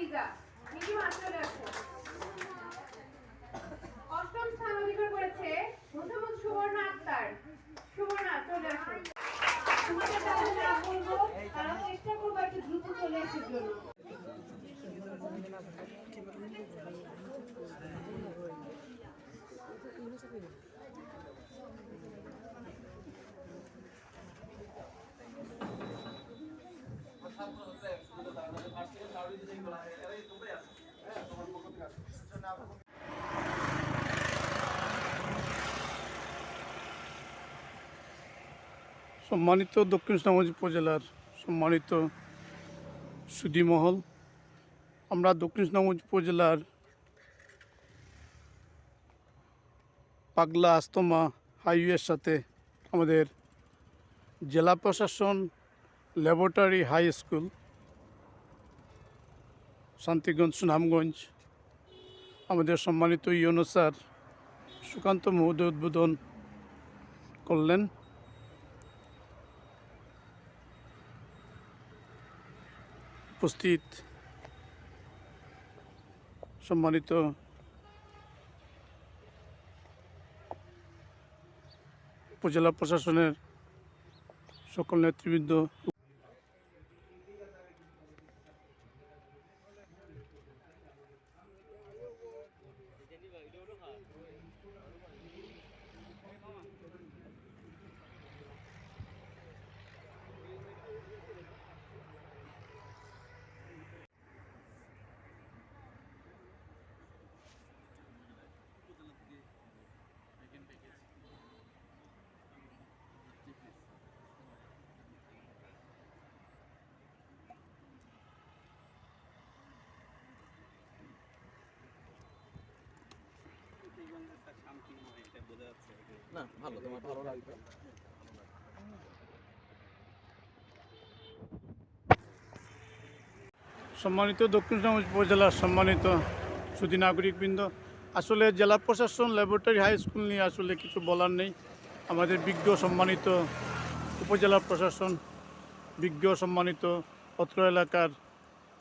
লিজা, নীলিমা চলে আসো। অষ্টম স্থান অধিকার করেছে মোহাম্মদ সুবর্ণা আক্তার। সুবর্ণা চলে আসো। তোমাদের যারা বলবো তারা চেষ্টা করবো একটু দ্রুত চলে আসার জন্য। সম্মানিত দক্ষিণ সুনামগঞ্জ উপজেলার সম্মানিত সুধীমহল, আমরা দক্ষিণ সুনামগঞ্জ উপজেলার পাগলা আস্তমা হাইওয়ের সাথে আমাদের জেলা প্রশাসন laboratory high school Shantiganj Sunamganj, আমাদের সম্মানিত ইউনো স্যার সুকান্ত মহোদয় উদ্বোধন করলেন। উপস্থিত সম্মানিত উপজেলা প্রশাসনের সকল নেতৃবৃন্দ, না ভালো, তোমার ভালো লাগবে। সম্মানিত দক্ষিণ সুনামগঞ্জ উপজেলার সম্মানিত সুধী নাগরিকবৃন্দ, আসলে জেলা প্রশাসন ল্যাবরেটরি হাই স্কুল নিয়ে আসলে কিছু বলার নেই। আমাদের বিজ্ঞ সম্মানিত উপজেলা প্রশাসন, বিজ্ঞ সম্মানিত অত্র এলাকার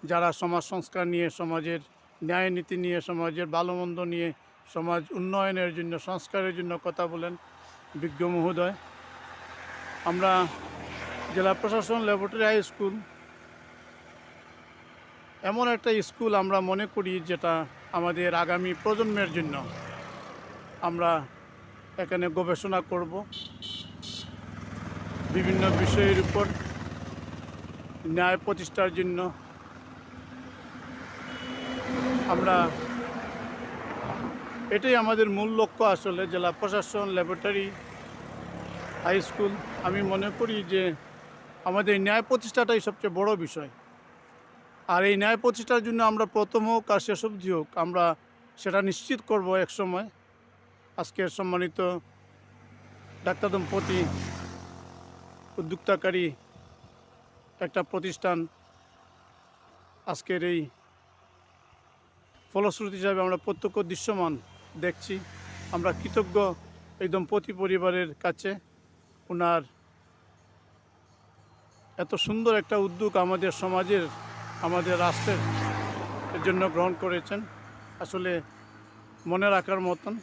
যারা সমাজ সংস্কার নিয়ে, সমাজের ন্যায় নীতি নিয়ে, সমাজের ভালো মন্দ নিয়ে, সমাজ উন্নয়নের জন্য, সংস্কারের জন্য কথা বলেন বিজ্ঞ মহোদয়। আমরা জেলা প্রশাসন ল্যাবরেটরি হাই স্কুল এমন একটা স্কুল আমরা মনে করি যেটা আমাদের আগামী প্রজন্মের জন্য আমরা এখানে গবেষণা করব বিভিন্ন বিষয়ের উপর ন্যায় প্রতিষ্ঠার জন্য। আমরা এটাই আমাদের মূল লক্ষ্য। আসলে জেলা প্রশাসন ল্যাবরেটরি হাই স্কুল, আমি মনে করি যে আমাদের ন্যায় প্রতিষ্ঠাটাই সবচেয়ে বড় বিষয়। আর এই ন্যায় প্রতিষ্ঠার জন্য আমরা প্রথম হোক আর শেষ অবধি হোক, আমরা সেটা নিশ্চিত করব এক সময়। আজকের সম্মানিত ডাক্তার দম্পতি উদ্যোক্তাকারী একটা প্রতিষ্ঠান, আজকের এই ফলশ্রুতি হিসাবে আমরা প্রত্যক্ষ দৃশ্যমান দেখছি। আমরা কৃতজ্ঞ এই দম্পতি পরিবারের কাছে, ওনার এত সুন্দর একটা উদ্যোগ আমাদের সমাজের, আমাদের রাষ্ট্রের জন্য গ্রহণ করেছেন। আসলে মনে রাখার মতন।